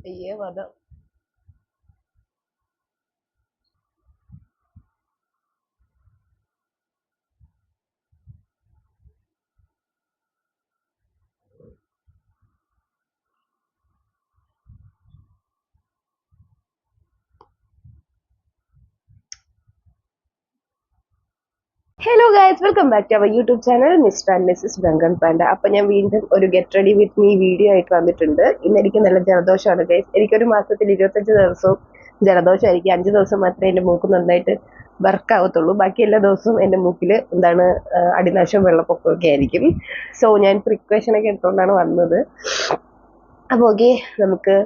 അയ്യേ വധ. Hello guys, welcome back to our YouTube channel mister and missus Duncan panda. അപ്പൊ ഞാൻ വീണ്ടും ഒരു get ready with me video ആയിട്ട് വന്നിട്ടുണ്ട്. ഇന്ന് എനിക്ക് നല്ല ജലദോഷമാണ് ഗൈസ്. എനിക്കൊരു മാസത്തിൽ 25 ദിവസവും ജലദോഷമായിരിക്കും. 5 ദിവസം മാത്രമേ എൻ്റെ മൂക്ക് നന്നായിട്ട് വർക്കാവത്തുള്ളൂ. ബാക്കി എല്ലാ ദിവസവും എൻ്റെ മൂക്കിൽ അടിനാശം വെള്ളപ്പൊക്കമൊക്കെ ആയിരിക്കും. സോ ഞാൻ പ്രിക്കോഷൻ ഒക്കെ എടുത്തുകൊണ്ടാണ് വന്നത്. അപ്പോൾ ഓക്കെ, നമുക്ക്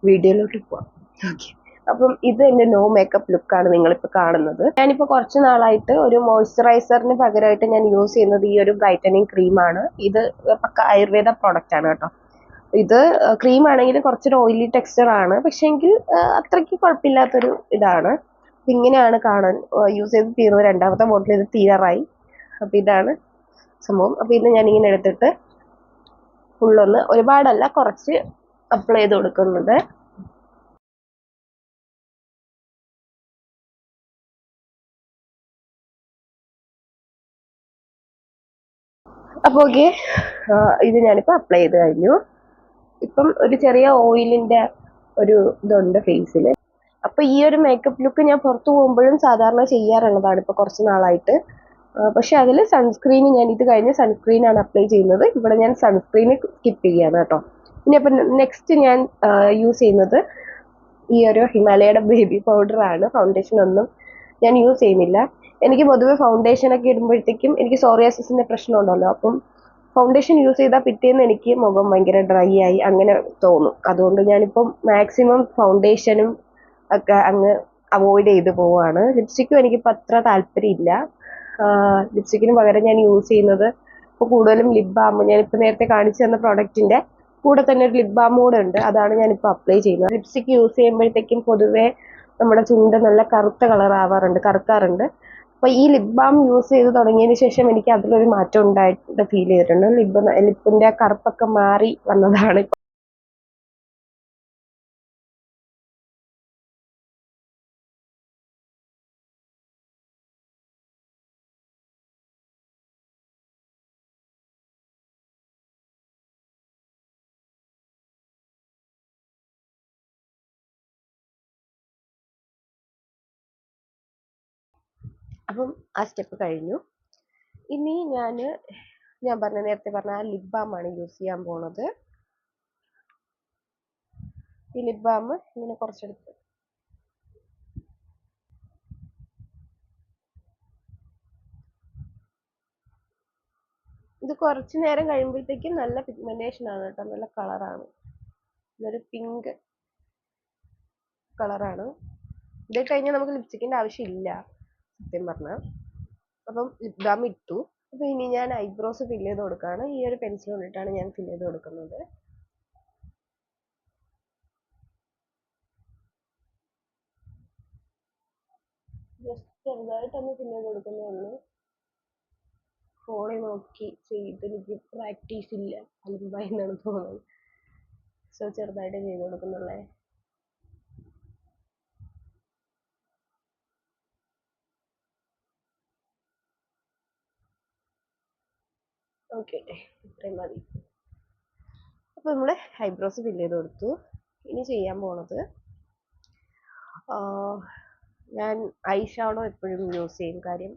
വീഡിയോയിലോട്ട് പോവാം. ഓക്കെ, അപ്പം ഇത് എന്റെ നോ മേക്കപ്പ് ലുക്കാണ് നിങ്ങളിപ്പോൾ കാണുന്നത്. ഞാനിപ്പോൾ കുറച്ച് നാളായിട്ട് ഒരു മോയ്സ്ചറൈസറിന് പകരമായിട്ട് ഞാൻ യൂസ് ചെയ്യുന്നത് ഈ ഒരു ബ്രൈറ്റനിങ് ക്രീമാണ്. ഇത് പക്ക ആയുർവേദ പ്രോഡക്റ്റ് ആണ് കേട്ടോ. ഇത് ക്രീം ആണെങ്കിൽ കുറച്ചൊരു ഓയിലി ടെക്സ്ചർ ആണ്, പക്ഷെ എങ്കിൽ അത്രയ്ക്ക് കുഴപ്പമില്ലാത്തൊരു ഇതാണ്. ഇങ്ങനെയാണ് കാണാൻ. യൂസ് ചെയ്ത് തീർന്നു, രണ്ടാമത്തെ ബോട്ടിൽ ഇത് തീരാറായി. അപ്പം ഇതാണ് സംഭവം. അപ്പം ഇത് ഞാനിങ്ങനെ എടുത്തിട്ട് ഫുള്ളൊന്ന്, ഒരുപാടല്ല, കുറച്ച് അപ്ലൈ ചെയ്ത് കൊടുക്കുന്നത്. അപ്പോൾ ഓക്കെ, ഇത് ഞാനിപ്പോൾ അപ്ലൈ ചെയ്ത് കഴിഞ്ഞു. ഇപ്പം ഒരു ചെറിയ ഓയിലിൻ്റെ ഒരു ഇതുണ്ട് ഫേസിൽ. അപ്പോൾ ഈ ഒരു മേക്കപ്പ് ലുക്ക് ഞാൻ പുറത്തു പോകുമ്പോഴും സാധാരണ ചെയ്യാറുള്ളതാണ് ഇപ്പോൾ കുറച്ച് നാളായിട്ട്. പക്ഷെ അതിൽ സൺസ്ക്രീൻ, ഞാൻ ഇത് കഴിഞ്ഞ് സൺസ്ക്രീനാണ് അപ്ലൈ ചെയ്യുന്നത്. ഇവിടെ ഞാൻ സൺസ്ക്രീന് സ്കിപ്പ് ചെയ്യാണ് കേട്ടോ. ഇനി അപ്പം നെക്സ്റ്റ് ഞാൻ യൂസ് ചെയ്യുന്നത് ഈ ഒരു ഹിമാലയയുടെ ബേബി പൗഡറാണ്. ഫൗണ്ടേഷൻ ഒന്നും ഞാൻ യൂസ് ചെയ്യുന്നില്ല. എനിക്ക് പൊതുവെ ഫൗണ്ടേഷനൊക്കെ ഇടുമ്പോഴത്തേക്കും എനിക്ക് സോറിയാസിസിൻ്റെ പ്രശ്നം ഉണ്ടല്ലോ. അപ്പം ഫൗണ്ടേഷൻ യൂസ് ചെയ്താൽ പിറ്റേന്ന് എനിക്ക് മുഖം ഭയങ്കര ഡ്രൈ ആയി അങ്ങനെ തോന്നും. അതുകൊണ്ട് ഞാനിപ്പം മാക്സിമം ഫൗണ്ടേഷനും ഒക്കെ അങ്ങ് അവോയ്ഡ് ചെയ്ത് പോവുകയാണ്. ലിപ്സ്റ്റിക്കും എനിക്കിപ്പോൾ അത്ര താല്പര്യമില്ല. ലിപ്സ്റ്റിക്കിന് പകരം ഞാൻ യൂസ് ചെയ്യുന്നത് ഇപ്പോൾ കൂടുതലും ലിപ് ബാം. ഞാനിപ്പോൾ നേരത്തെ കാണിച്ചു തന്ന പ്രോഡക്റ്റിൻ്റെ കൂടെ തന്നെ ഒരു ലിപ് ബാം കൂടെ ഉണ്ട്. അതാണ് ഞാനിപ്പോൾ അപ്ലൈ ചെയ്യുന്നത്. ലിപ്സ്റ്റിക്ക് യൂസ് ചെയ്യുമ്പോഴത്തേക്കും പൊതുവെ നമ്മുടെ ചുണ്ട് നല്ല കറുത്ത കറുക്കാറുണ്ട്. അപ്പോൾ ഈ ലിപ് ബാം യൂസ് ചെയ്ത് തുടങ്ങിയതിന് ശേഷം എനിക്ക് അതിലൊരു മാറ്റം ഉണ്ടായിട്ട് ഫീൽ ചെയ്തിട്ടുണ്ട്. ലിപ്പിൻ്റെ കറുപ്പൊക്കെ മാറി വന്നതാണ്. അപ്പം ആ സ്റ്റെപ്പ് കഴിഞ്ഞു. ഇനി ഞാൻ നേരത്തെ പറഞ്ഞ ആ ലിപ് ബാമാണ് യൂസ് ചെയ്യാൻ പോണത്. ഈ ലിപ് ബാം ഇങ്ങനെ കുറച്ചെടുത്ത് ഇത് കുറച്ച് നേരം കഴിയുമ്പോഴത്തേക്കും നല്ല പിഗ്മെന്റേഷൻ ആണ് കേട്ടോ, നല്ല കളറാണ്. ഇതൊരു പിങ്ക് കളറാണ്. ഇത് കഴിഞ്ഞാൽ നമുക്ക് ലിപ്സ്റ്റിക്കിൻ്റെ ആവശ്യമില്ല സത്യം പറഞ്ഞാൽ. അപ്പം ലിപ് ബാം ഇട്ടു. അപ്പോൾ ഇനി ഞാൻ ഐബ്രോസ് ഫില്ല് ചെയ്ത് കൊടുക്കുകയാണ്. ഈ ഒരു പെൻസിൽ കൊണ്ടിട്ടാണ് ഞാൻ ഫില്ല് ചെയ്ത് കൊടുക്കുന്നത്. ജസ്റ്റ് ചെറുതായിട്ടൊന്ന് ഫില്ല് ചെയ്ത് കൊടുക്കുന്നേ ഉള്ളൂ. ഫോണിൽ നോക്കി ചെയ്ത് എനിക്ക് പ്രാക്ടീസ് ഇല്ല, അലമ്പായി എന്നാണ് തോന്നുന്നത്. സോ ചെറുതായിട്ട് ചെയ്ത് കൊടുക്കുന്നുള്ളേ. ഓക്കെ, ഇത്രയും മതി. അപ്പോൾ നമ്മൾ ഐബ്രോസ് ഫില്ല് ചെയ്ത് കൊടുത്തു. ഇനി ചെയ്യാൻ പോണത്, ഞാൻ ഐ ഷാഡോ എപ്പോഴും യൂസ് ചെയ്യും. കാര്യം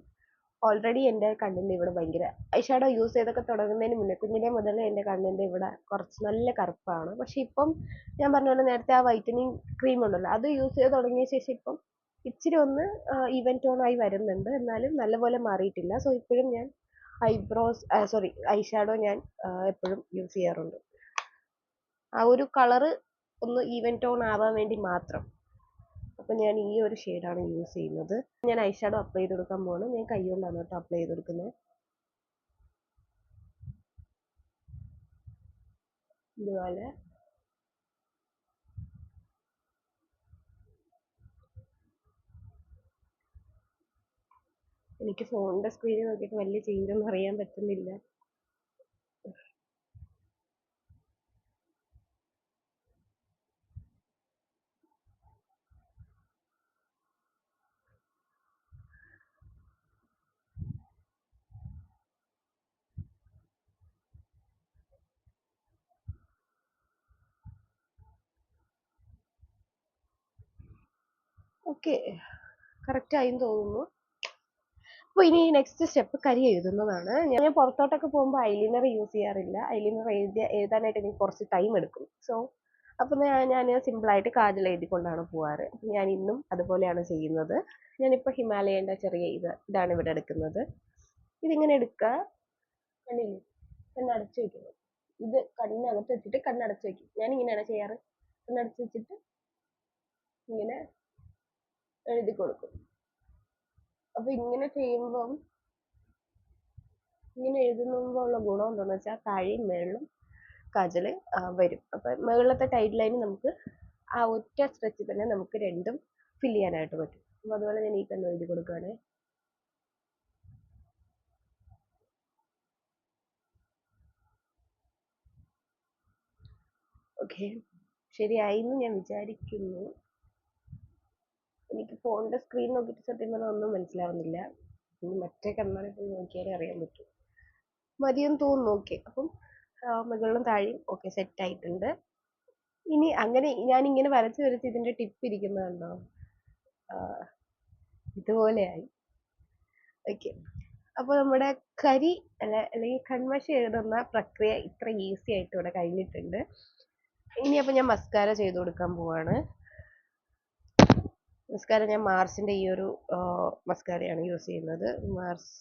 ഓൾറെഡി എൻ്റെ കണ്ണിൻ്റെ ഇവിടെ ഭയങ്കര, ഐ ഷാഡോ യൂസ് ചെയ്തൊക്കെ തുടങ്ങുന്നതിന് മുന്നേ കുഞ്ഞിലെ മുതൽ എൻ്റെ കണ്ണിൻ്റെ ഇവിടെ കുറച്ച് നല്ല കറുപ്പാണ്. പക്ഷെ ഇപ്പം ഞാൻ പറഞ്ഞ പോലെ നേരത്തെ ആ വൈറ്റനിങ് ക്രീം ഉണ്ടല്ലോ, അത് യൂസ് ചെയ്ത് തുടങ്ങിയ ശേഷം ഇപ്പം ഇച്ചിരി ഒന്ന് ഈവൻ ടോണായി വരുന്നുണ്ട്. എന്നാലും നല്ലപോലെ മാറിയിട്ടില്ല. സോ ഇപ്പോഴും ഞാൻ ഐ ഷാഡോ ഞാൻ എപ്പോഴും യൂസ് ചെയ്യാറുണ്ട്. ആ ഒരു കളറ് ഒന്ന് ഈവൻ ടോൺ ആവാൻ വേണ്ടി മാത്രം. അപ്പം ഞാൻ ഈ ഒരു ഷെയ്ഡാണ് യൂസ് ചെയ്യുന്നത്. ഞാൻ ഐ ഷാഡോ അപ്ലൈ ചെയ്ത് കൊടുക്കാൻ പോവാണ്. ഞാൻ കൈ കൊണ്ടാണ് കേട്ടോ അപ്ലൈ ചെയ്ത് കൊടുക്കുന്നത്. ഇതുപോലെ എനിക്ക് ഫോണിൻ്റെ സ്ക്രീനിൽ നോക്കിയിട്ട് വലിയ ചേഞ്ച് ഒന്നും അറിയാൻ പറ്റുന്നില്ല. ഓക്കെ, കറക്റ്റ് ആയെന്ന് തോന്നുന്നു. അപ്പോൾ ഇനി നെക്സ്റ്റ് സ്റ്റെപ്പ് കരി എഴുതുന്നതാണ്. ഞാൻ പുറത്തോട്ടൊക്കെ പോകുമ്പോൾ ഐലൈനർ യൂസ് ചെയ്യാറില്ല. ഐലൈനർ എഴുതാനായിട്ട് എനിക്ക് കുറച്ച് ടൈം എടുക്കും. സോ അപ്പം ഞാൻ സിമ്പിളായിട്ട് കാജൽ എഴുതിക്കൊണ്ടാണ് പോവാറ്. ഞാൻ ഇന്നും അതുപോലെയാണ് ചെയ്യുന്നത്. ഞാനിപ്പോൾ ഹിമാലയൻ്റെ ചെറിയ ഇതാണ് ഇവിടെ എടുക്കുന്നത്. ഇതിങ്ങനെ എടുക്കുക, കണ്ണില്ലേ, കണ്ണടച്ച് വയ്ക്കുന്നു. ഇത് കണ്ണകത്ത് വെച്ചിട്ട് കണ്ണടച്ച് വയ്ക്കും. ഞാനിങ്ങനെയാണ് ചെയ്യാറ്. കണ്ണടച്ച് വെച്ചിട്ട് ഇങ്ങനെ എഴുതി കൊടുക്കും. അപ്പോൾ ഇങ്ങനെ ചെയ്യുമ്പം, ഇങ്ങനെ എഴുതുമ്പോൾ ഉള്ള ഗുണം എന്താണെന്ന് വെച്ചാൽ താഴെയും മേളിലും കാജൽ വരും. അപ്പം മുകളിലത്തെ ടൈറ്റ് ലൈൻ നമുക്ക് ആ ഒറ്റ സ്ട്രെച്ചിൽ തന്നെ നമുക്ക് രണ്ടും ഫിൽ ചെയ്യാനായിട്ട് പറ്റും. അപ്പോൾ അതുപോലെ ഞാൻ ഈ കണ്ണ് എഴുതി കൊടുക്കുകയാണ്. ഓക്കെ, ശരിയായി എന്ന് ഞാൻ വിചാരിക്കുന്നു. എനിക്ക് ഫോണിൻ്റെ സ്ക്രീൻ നോക്കിയിട്ട് സത്യം പറഞ്ഞാൽ ഒന്നും മനസ്സിലാവുന്നില്ല. ഇനി മറ്റേ കണ്ണാടി പോയി നോക്കിയാലേ അറിയാൻ പറ്റും. മതിയെന്ന് തോന്നുന്നു. ഓക്കെ, അപ്പം മുകളിലും താഴെയും ഓക്കെ സെറ്റ് ആയിട്ടുണ്ട്. ഇനി അങ്ങനെ ഞാനിങ്ങനെ വരച്ച് വരച്ച് ഇതിൻ്റെ ടിപ്പ് ഇരിക്കുന്നതുണ്ടോ, ഇതുപോലെയായി. ഓക്കെ, അപ്പോൾ നമ്മുടെ കരി അല്ലെങ്കിൽ കൺമഷി എഴുതുന്ന പ്രക്രിയ ഇത്ര ഈസി ആയിട്ട് ഇവിടെ കഴിഞ്ഞിട്ടുണ്ട്. ഇനി അപ്പോൾ ഞാൻ മസ്കാര ചെയ്ത് കൊടുക്കാൻ പോവാണ്. മസ്കാര ഞാൻ മാർസിൻ്റെ ഈ ഒരു മസ്കാരയാണ് യൂസ് ചെയ്യുന്നത്. മാർസ്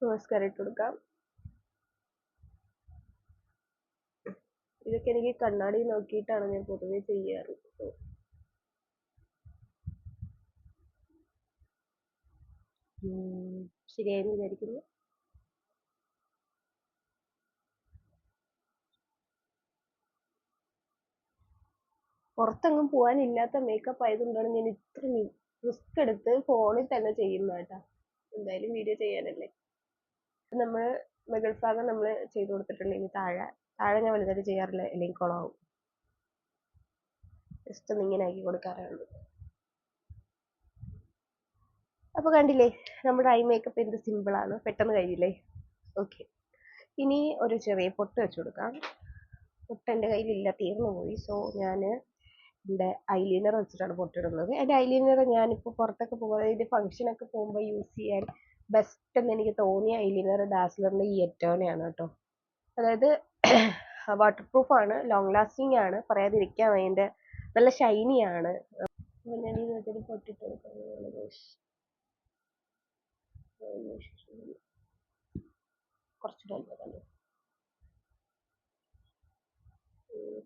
മസ്കാര ഇട്ട് കൊടുക്കാം. ഇതൊക്കെ എനിക്ക് കണ്ണാടി നോക്കിയിട്ടാണ് ഞാൻ പൊതുവെ ചെയ്യാറ്. ശരിയായെന്ന് വിചാരിക്കുന്നു. പുറത്തെങ്ങും പോകാനില്ലാത്ത മേക്കപ്പ് ആയതുകൊണ്ടാണ് ഞാൻ ഇത്ര റിസ്ക് എടുത്ത് ഫോണിൽ തന്നെ ചെയ്യുന്നത് കേട്ടോ. എന്തായാലും വീഡിയോ ചെയ്യാനല്ലേ. നമ്മൾ മുകൾ ഭാഗം നമ്മൾ ചെയ്ത് കൊടുത്തിട്ടുണ്ടെങ്കിൽ താഴെ ഞാൻ വലുതായിട്ട് ചെയ്യാറില്ല, അല്ലെങ്കിൽ കുളമാവും. ജസ്റ്റ് ഒന്ന് ഇങ്ങനെ ആക്കി കൊടുക്കാറേ ഉള്ളൂ. അപ്പോൾ കണ്ടില്ലേ, നമ്മുടെ ഐ മേക്കപ്പ് എന്ത് സിമ്പിളാണ്, പെട്ടെന്ന് കഴിയില്ലേ. ഓക്കെ, ഇനി ഒരു ചെറിയ പൊട്ട് വെച്ച് കൊടുക്കാം. പൊട്ട് എൻ്റെ കയ്യിലില്ല, തീർന്നു പോയി. സോ ഞാൻ എൻ്റെ ഐലൈനർ വെച്ചിട്ടാണ് പൊട്ടിടുന്നത്. എൻ്റെ ഐലൈനർ ഞാനിപ്പോൾ പുറത്തൊക്കെ പോകുമ്പോൾ, ഇത് ഫംഗ്ഷനൊക്കെ പോകുമ്പോൾ യൂസ് ചെയ്യാൻ ബെസ്റ്റ് എന്ന് എനിക്ക് തോന്നിയ ഐലൈനർ ഡാസ്ലറിൻ്റെ ഈ എറ്റോനെയാണ് കേട്ടോ. അതായത് വാട്ടർ പ്രൂഫാണ്, ലോങ് ലാസ്റ്റിംഗ് ആണ്, പറയാതിരിക്കാൻ അതിൻ്റെ നല്ല ഷൈനിയാണ്. അപ്പോൾ ഞാൻ ഈ വെച്ചിട്ട് പൊട്ടിട്ട് കൊടുക്കുന്നത് കുറച്ച്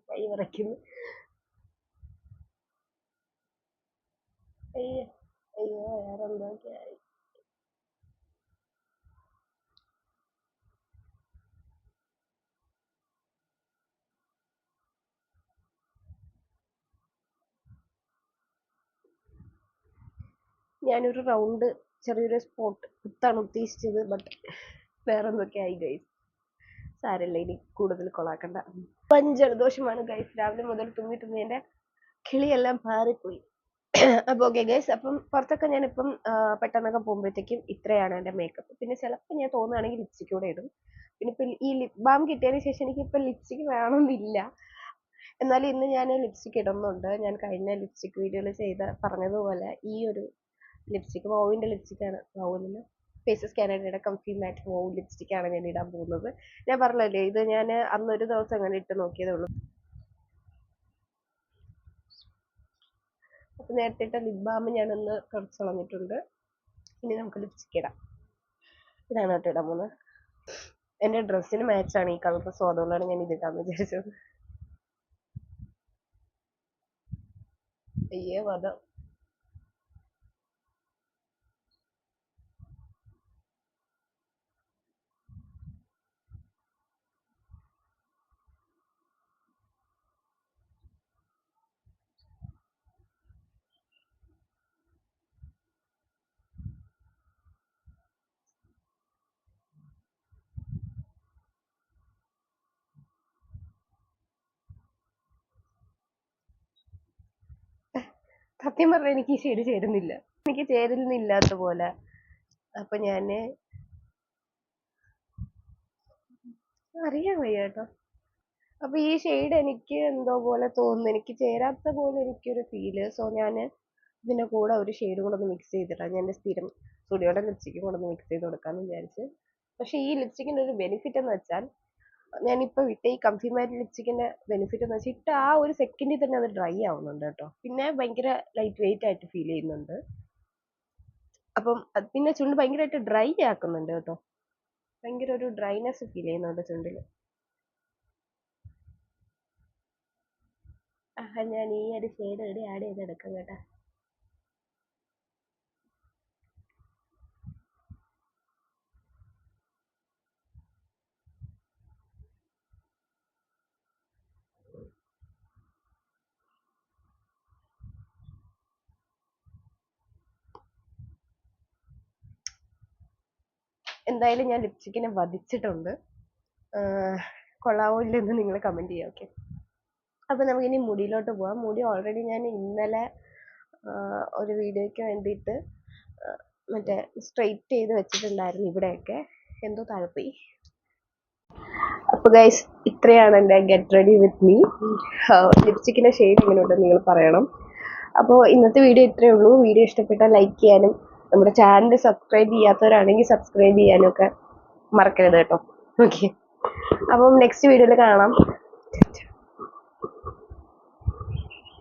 കൈ വിറയ്ക്കുന്നു. അയ്യോ അയ്യോ, വേറെ എന്തൊക്കെയായി. ഞാനൊരു റൗണ്ട് ചെറിയൊരു സ്പോട്ട് കുത്താണ് ഉദ്ദേശിച്ചത്, ബട്ട് വേറെ എന്തൊക്കെയായി ഗൈസ്. സാരമില്ല, ഇനി കൂടുതൽ കൊളാക്കണ്ട. ജലദോഷമാണ് ഗൈസ്, രാവിലെ മുതൽ തുമ്മി എൻ്റെ കിളിയെല്ലാം പാറിപ്പോയി. അപ്പോൾ ഓക്കെ ഗൈസ്, അപ്പം പുറത്തൊക്കെ ഞാനിപ്പം പെട്ടെന്നൊക്കെ പോകുമ്പോഴത്തേക്കും ഇത്രയാണ് എൻ്റെ മേക്കപ്പ്. പിന്നെ ചിലപ്പോൾ ഞാൻ തോന്നുകയാണെങ്കിൽ ലിപ്സ്റ്റിക് കൂടെ ഇടും. പിന്നെ ഇപ്പം ഈ ലിപ് ബാം കിട്ടിയതിന് ശേഷം എനിക്കിപ്പോൾ ലിപ്സ്റ്റിക് വേണമെന്നില്ല. എന്നാലും ഇന്ന് ഞാൻ ലിപ്സ്റ്റിക് ഇടുന്നുണ്ട്. ഞാൻ കഴിഞ്ഞ ലിപ്സ്റ്റിക് വീഡിയോയിൽ പറഞ്ഞതുപോലെ ഈ ഒരു ലിപ്സ്റ്റിക് വോവിൻ്റെ ലിപ്സ്റ്റിക്കാണ്. വോവിൽ ഫേസസ് കാനഡയുടെ കംഫി മാറ്റ് വോവ് ലിപ്സ്റ്റിക്കാണ് ഞാൻ ഇടാൻ പോകുന്നത്. ഞാൻ പറഞ്ഞല്ലേ, ഇത് ഞാൻ അന്നൊരു ദിവസം അങ്ങനെ ഇട്ട് നോക്കിയതേ ഉള്ളൂ. അപ്പോൾ നേരത്തെ ഇട്ട ലിപ് ബാം ഞാനൊന്ന് കുറച്ച് കളഞ്ഞിട്ടുണ്ട്. ഇനി നമുക്ക് ലിപ്സ്റ്റിക് ഇടാം. ഇതാണ് കേട്ടോ ഇടാൻ പോകുന്നത്. എൻ്റെ ഡ്രസ്സിന് മാച്ചാണ് ഈ കളർ, സോ അതുകൊണ്ടാണ് ഞാൻ ഇതിടാന്ന് വിചാരിച്ചത്. അയ്യേ വധം. സത്യം പറഞ്ഞാൽ എനിക്ക് ഈ ഷെയ്ഡ് ചേരുന്നില്ല, എനിക്ക് ചേരുന്നില്ലാത്ത പോലെ. അപ്പൊ ഞാൻ അറിയാൻ വയ്യ കേട്ടോ. അപ്പൊ ഈ ഷെയ്ഡ് എനിക്ക് എന്തോ പോലെ തോന്നുന്നു, എനിക്ക് ചേരാത്ത പോലെ എനിക്കൊരു ഫീല്. സോ ഞാൻ ഇതിന്റെ കൂടെ ഒരു ഷെയ്ഡ് കൂടെ ഒന്ന് മിക്സ് ചെയ്തിട്ടാണ് ഞാൻ എൻ്റെ സ്ഥിരം സ്റ്റുഡിയോയുടെ ലിപ്സ്റ്റിക്കും കൂടെ ഒന്ന് മിക്സ് ചെയ്ത് കൊടുക്കാമെന്ന് വിചാരിച്ച്. പക്ഷെ ഈ ലിപ്സ്റ്റിക്കിന്റെ ഒരു ബെനിഫിറ്റ് എന്ന് വെച്ചാൽ, ഞാനിപ്പോ ഇട്ട ഈ കംഫി മാറ്റ് ലിപ്സ്റ്റിക്കിന്റെ ബെനിഫിറ്റ് എന്ന് വെച്ചാൽ, ഇട്ട ആ ഒരു സെക്കൻഡിൽ തന്നെ അത് ഡ്രൈ ആവുന്നുണ്ട് കേട്ടോ. പിന്നെ ഭയങ്കര ലൈറ്റ് വെയിറ്റ് ആയിട്ട് ഫീൽ ചെയ്യുന്നുണ്ട്. അപ്പം പിന്നെ ചുണ്ട് ഭയങ്കരമായിട്ട് ഡ്രൈ ആക്കുന്നുണ്ട് കേട്ടോ. ഭയങ്കര ഒരു ഡ്രൈനെസ് ഫീൽ ചെയ്യുന്നുണ്ട് ചുണ്ടില്. ഞാൻ ഈ ഒരു ഷെയ്ഡ് കൂടി ആഡ് ചെയ്തെടുക്കാം കേട്ടോ. എന്തായാലും ഞാൻ ലിപ്സ്റ്റിക്കിനെ വധിച്ചിട്ടുണ്ട്. കൊള്ളാവോ ഇല്ലെന്ന് നിങ്ങൾ കമന്റ് ചെയ്യാം. ഓക്കെ, അപ്പൊ നമുക്കിനി മുടിയിലോട്ട് പോവാം. മുടി ഓൾറെഡി ഞാൻ ഇന്നലെ ഒരു വീഡിയോയ്ക്ക് വേണ്ടിയിട്ട് മറ്റേ സ്ട്രെയിറ്റ് ചെയ്ത് വെച്ചിട്ടുണ്ടായിരുന്നു ഇവിടെയൊക്കെ. എന്തോ തഴപ്പി. അപ്പൊ ഗൈസ്, ഇത്രയാണ് എൻ്റെ ഗെറ്റ് റെഡി വിത്ത് മീ. ലിപ്സ്റ്റിക്കിന്റെ ഷെയ്ഡ് എങ്ങനെയുണ്ടെന്ന് നിങ്ങൾ പറയണം. അപ്പോൾ ഇന്നത്തെ വീഡിയോ ഇത്രയേ ഉള്ളൂ. വീഡിയോ ഇഷ്ടപ്പെട്ടാൽ ലൈക്ക് ചെയ്യാനും നമ്മുടെ ചാനൽ സബ്സ്ക്രൈബ് ചെയ്യാത്തവരാണെങ്കിൽ സബ്സ്ക്രൈബ് ചെയ്യാനും ഒക്കെ മറക്കരുത് കേട്ടോ. ഓക്കെ, അപ്പം നെക്സ്റ്റ് വീഡിയോയിൽ കാണാം.